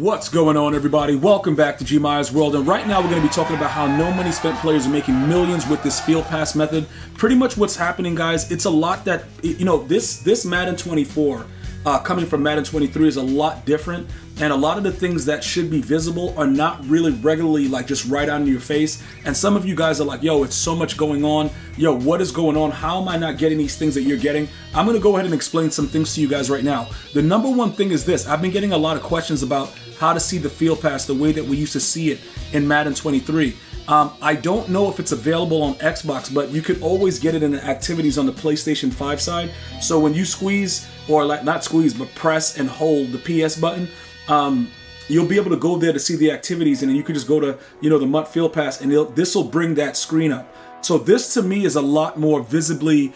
What's going on, everybody? Welcome back to GmiasWorld, and right now we're going to be talking about how no money spent players are making millions with this Fieldpass method. Pretty much what's happening, guys, it's a lot that, this Madden 24 coming from Madden 23 is a lot different, and a lot of the things that should be visible are not really regularly like just right on your face. And some of you guys are like, yo, it's so much going on. Yo, what is going on? How am I not getting these things that you're getting? I'm going to go ahead and explain some things to you guys right now. The number one thing is this. I've been getting a lot of questions about how to see the Fieldpass the way that we used to see it in Madden 23. I don't know if it's available on Xbox, but you could always get it in the activities on the PlayStation 5 side. So when you squeeze, or like not squeeze, but press and hold the PS button, you'll be able to go there to see the activities, and then you could just go to, the MUT Fieldpass, and this will bring that screen up. So this to me is a lot more visibly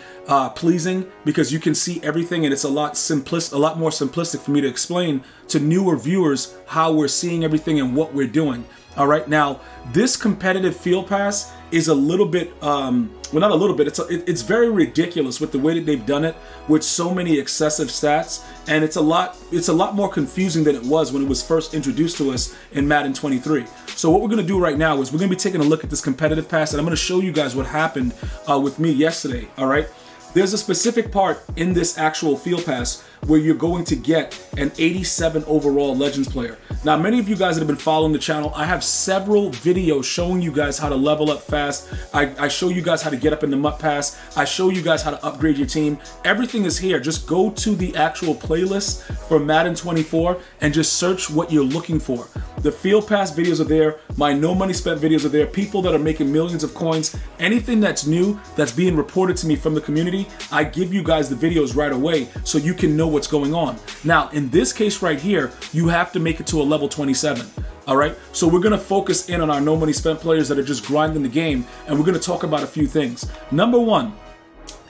pleasing because you can see everything, and it's a lot more simplistic for me to explain to newer viewers how we're seeing everything and what we're doing. All right, now this competitive Fieldpass is a little bit, well, not a little bit. It's very ridiculous with the way that they've done it with so many excessive stats, and it's a lot more confusing than it was when it was first introduced to us in Madden 23. So what we're going to do right now is we're going to be taking a look at this competitive pass, and I'm going to show you guys what happened with me yesterday. All right. There's a specific part in this actual Fieldpass where you're going to get an 87 overall Legends player. Now, many of you guys that have been following the channel, I have several videos showing you guys how to level up fast. I show you guys how to get up in the MUT Pass. I show you guys how to upgrade your team. Everything is here. Just go to the actual playlist for Madden 24 and just search what you're looking for. The Fieldpass videos are there. My no money spent videos are there. People that are making millions of coins. Anything that's new that's being reported to me from the community, I give you guys the videos right away so you can know what's going on. Now, in this case right here, you have to make it to a level 27. All right, so we're gonna focus in on our no money spent players that are just grinding the game, and we're gonna talk about a few things. Number one,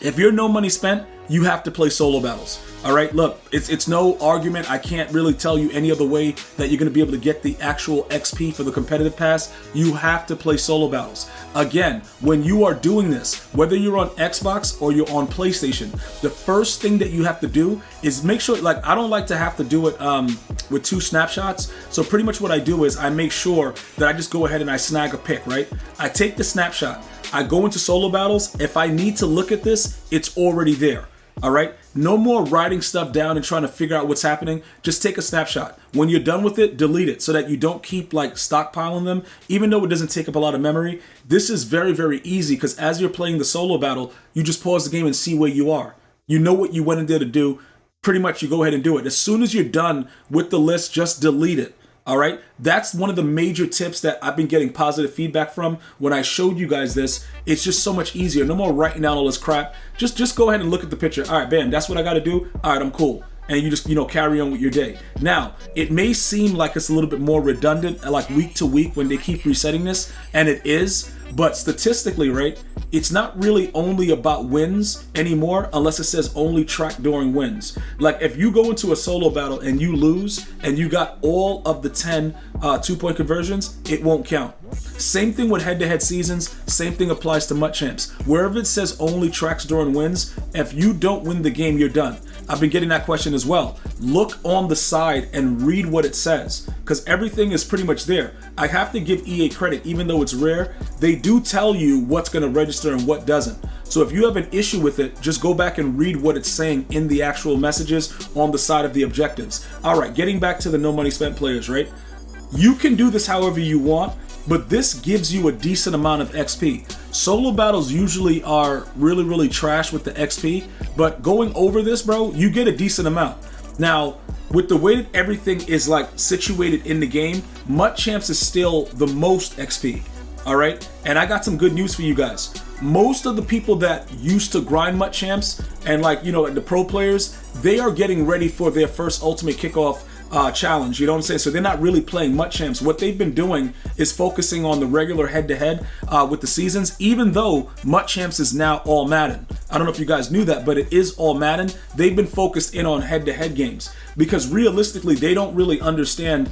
if you're no money spent, you have to play solo battles. All right, look, it's no argument. I can't really tell you any other way that you're going to be able to get the actual XP for the competitive pass. You have to play solo battles. Again, when you are doing this, whether you're on Xbox or you're on PlayStation, the first thing that you have to do is make sure, like, I don't like to have to do it with two snapshots. So pretty much what I do is I make sure that I just go ahead and I snag a pick, right? I take the snapshot. I go into solo battles. If I need to look at this, it's already there. All right, no more writing stuff down and trying to figure out what's happening. Just take a snapshot. When you're done with it, delete it so that you don't keep like stockpiling them, even though it doesn't take up a lot of memory. This is very, very easy because as you're playing the solo battle, you just pause the game and see where you are. You know what you went in there to do. Pretty much you go ahead and do it. As soon as you're done with the list, just delete it. All right, that's one of the major tips that I've been getting positive feedback from when I showed you guys this. It's just so much easier. No more writing down all this crap. Just go ahead and look at the picture. All right, bam, that's what I got to do. All right, I'm cool. And you just, carry on with your day. Now, it may seem like it's a little bit more redundant, like week to week when they keep resetting this, and it is, but statistically, right, it's not really only about wins anymore unless it says only track during wins. Like if you go into a solo battle and you lose and you got all of the 10 two-point conversions, it won't count. Same thing with head-to-head seasons. Same thing applies to MUT Champs. Wherever it says only tracks during wins, if you don't win the game, you're done. I've been getting that question as well. Look on the side and read what it says because everything is pretty much there. I have to give EA credit, even though it's rare, they do tell you what's going to register and what doesn't. So if you have an issue with it, just go back and read what it's saying in the actual messages on the side of the objectives. All right, getting back to the no money spent players, right? You can do this however you want, but this gives you a decent amount of XP. Solo battles usually are really, really trash with the XP, but going over this, bro, you get a decent amount. Now, with the way that everything is like situated in the game, MUT Champs is still the most XP. All right, and I got some good news for you guys. Most of the people that used to grind MUT Champs and like the pro players, they are getting ready for their first Ultimate Kickoff challenge. You know what I'm saying? So they're not really playing MUT Champs. What they've been doing is focusing on the regular head-to-head with the seasons, even though MUT Champs is now all Madden. I don't know if you guys knew that, but it is all Madden. They've been focused in on head-to-head games because realistically, they don't really understand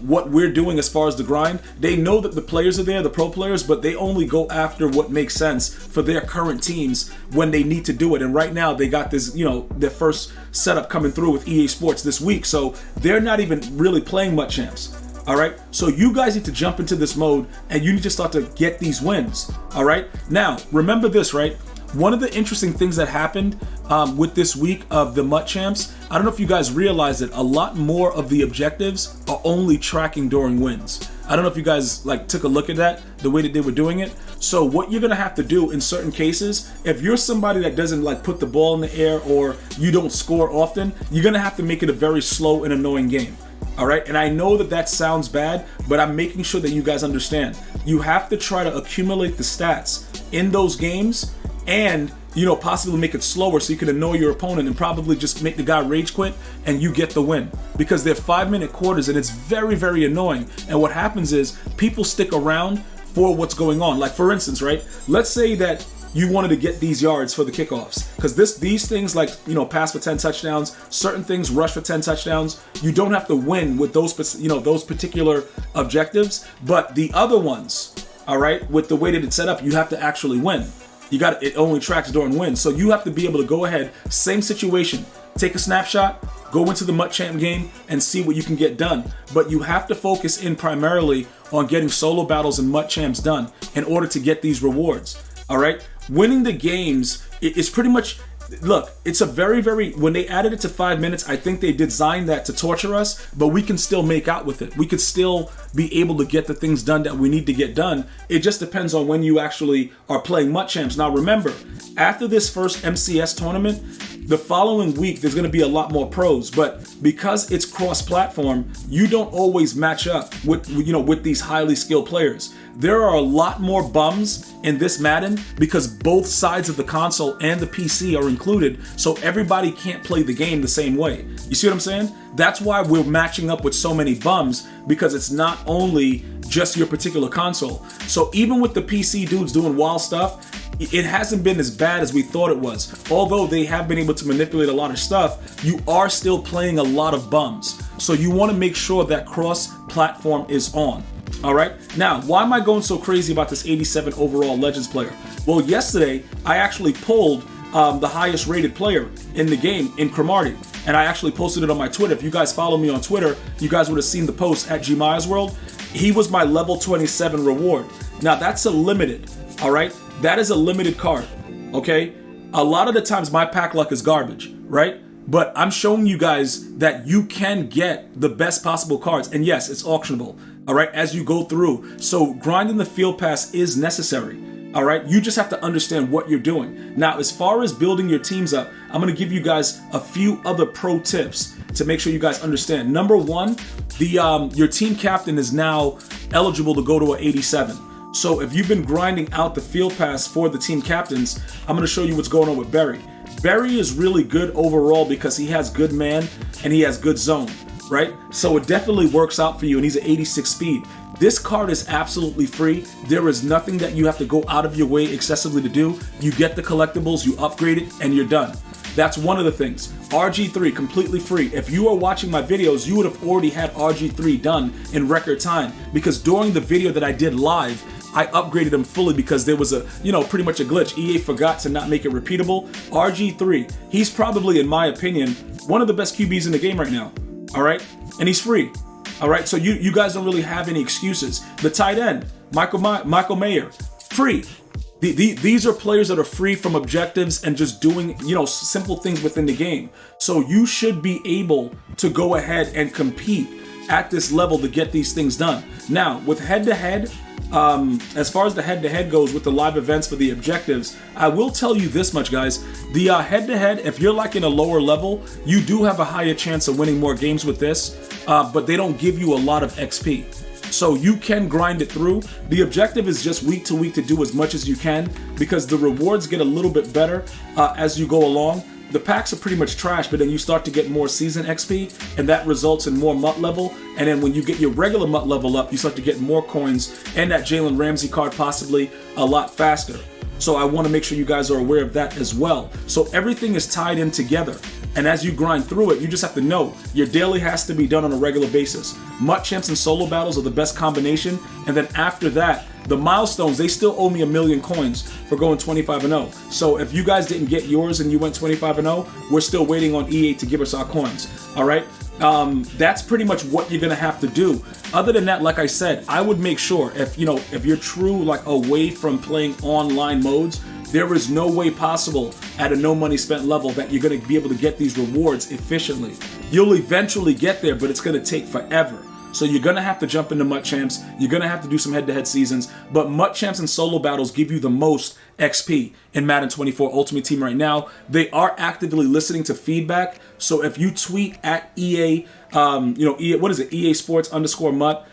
what we're doing as far as the grind. They know that the players are there, the pro players, but they only go after what makes sense for their current teams when they need to do it. And right now, they got this, their first setup coming through with EA Sports this week, so they're not even really playing MUT Champs. All right, so you guys need to jump into this mode and you need to start to get these wins. All right, now remember this, right? One of the interesting things that happened with this week of the MUT Champs, I don't know if you guys realize it, a lot more of the objectives are only tracking during wins. I don't know if you guys took a look at that, the way that they were doing it. So what you're gonna have to do in certain cases, if you're somebody that doesn't put the ball in the air or you don't score often, you're gonna have to make it a very slow and annoying game. All right, and I know that that sounds bad, but I'm making sure that you guys understand. You have to try to accumulate the stats in those games and, possibly make it slower so you can annoy your opponent and probably just make the guy rage quit and you get the win. Because they're 5-minute quarters and it's very, very annoying. And what happens is people stick around for what's going on. Like for instance, right? Let's say that you wanted to get these yards for the kickoffs because these things pass for 10 touchdowns, certain things rush for 10 touchdowns. You don't have to win with those those particular objectives, but the other ones, all right, with the way that it's set up, you have to actually win. It only tracks during wins, so you have to be able to go ahead, same situation, take a snapshot, go into the MUT Champ game and see what you can get done. But you have to focus in primarily on getting solo battles and MUT Champs done in order to get these rewards. All right, winning the games is pretty much, look, it's a very, very, when they added it to 5 minutes, I think they designed that to torture us, but we can still make out with it. We could still be able to get the things done that we need to get done. It just depends on when you actually are playing MUT Champs. Now remember, after this first MCS tournament, the following week, there's gonna be a lot more pros, but because it's cross-platform, you don't always match up with these highly skilled players. There are a lot more bums in this Madden because both sides of the console and the PC are included, so everybody can't play the game the same way. You see what I'm saying? That's why we're matching up with so many bums, because it's not only just your particular console. So even with the PC dudes doing wild stuff, it hasn't been as bad as we thought it was. Although they have been able to manipulate a lot of stuff, you are still playing a lot of bums. So you want to make sure that cross-platform is on. All right. Now, why am I going so crazy about this 87 overall Legends player? Well, yesterday I actually pulled the highest rated player in the game in Cromartie, and I actually posted it on my Twitter. If you guys follow me on Twitter, you guys would have seen the post at GmiasWorld. He was my level 27 reward. Now that's a limited. All right. That is a limited card. Okay. A lot of the times my pack luck is garbage, right? But I'm showing you guys that you can get the best possible cards, and yes, it's auctionable. All right, as you go through. So grinding the Fieldpass is necessary. All right, you just have to understand what you're doing. Now, as far as building your teams up, I'm gonna give you guys a few other pro tips to make sure you guys understand. Number one, your team captain is now eligible to go to an 87. So if you've been grinding out the Fieldpass for the team captains, I'm gonna show you what's going on with Barry. Barry is really good overall because he has good man and he has good zone. Right? So it definitely works out for you, and he's at 86 speed. This card is absolutely free. There is nothing that you have to go out of your way excessively to do. You get the collectibles, you upgrade it, and you're done. That's one of the things. RG3, completely free. If you are watching my videos, you would have already had RG3 done in record time, because during the video that I did live, I upgraded him fully because there was pretty much a glitch. EA forgot to not make it repeatable. RG3, he's probably, in my opinion, one of the best QBs in the game right now. All right, and he's free. All right, so you guys don't really have any excuses. The tight end, Michael Mayer, free. These are players that are free from objectives and just doing simple things within the game. So you should be able to go ahead and compete at this level to get these things done. Now, with head-to-head, as far as the head-to-head goes with the live events for the objectives, I will tell you this much, guys. The head-to-head, if you're in a lower level, you do have a higher chance of winning more games with this, but they don't give you a lot of XP. So you can grind it through. The objective is just week to week to do as much as you can, because the rewards get a little bit better as you go along. The packs are pretty much trash, but then you start to get more season XP, and that results in more MUT level. And then when you get your regular MUT level up, you start to get more coins and that Jalen Ramsey card possibly a lot faster. So I want to make sure you guys are aware of that as well. So everything is tied in together. And as you grind through it, you just have to know your daily has to be done on a regular basis. MUT Champs and solo battles are the best combination. And then after that, the milestones, they still owe me 1,000,000 coins for going 25-0. So if you guys didn't get yours and you went 25-0, we're still waiting on EA to give us our coins. All right. That's pretty much what you're gonna have to do. Other than that, like I said, I would make sure if you're true like away from playing online modes, there is no way possible at a no money spent level that you're gonna be able to get these rewards efficiently. You'll eventually get there, but it's gonna take forever. So you're gonna have to jump into MUT Champs. You're gonna have to do some head-to-head seasons. But MUT Champs and solo battles give you the most XP in Madden 24 Ultimate Team right now. They are actively listening to feedback. So if you tweet at EA, EA, what is it? EA Sports _MUT,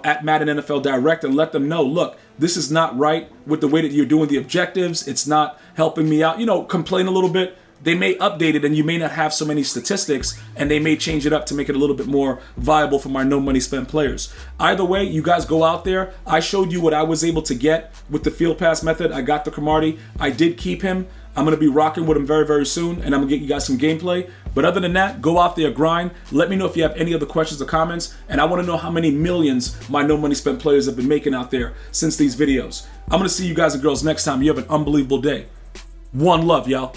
at Madden NFL Direct, and let them know, look, this is not right with the way that you're doing the objectives. It's not helping me out. Complain a little bit. They may update it and you may not have so many statistics, and they may change it up to make it a little bit more viable for my no money spent players. Either way, you guys go out there. I showed you what I was able to get with the Fieldpass method. I got the Cromartie. I did keep him. I'm going to be rocking with him very, very soon, and I'm going to get you guys some gameplay. But other than that, go out there, grind. Let me know if you have any other questions or comments, and I want to know how many millions my no money spent players have been making out there since these videos. I'm going to see you guys and girls next time. You have an unbelievable day. One love, y'all.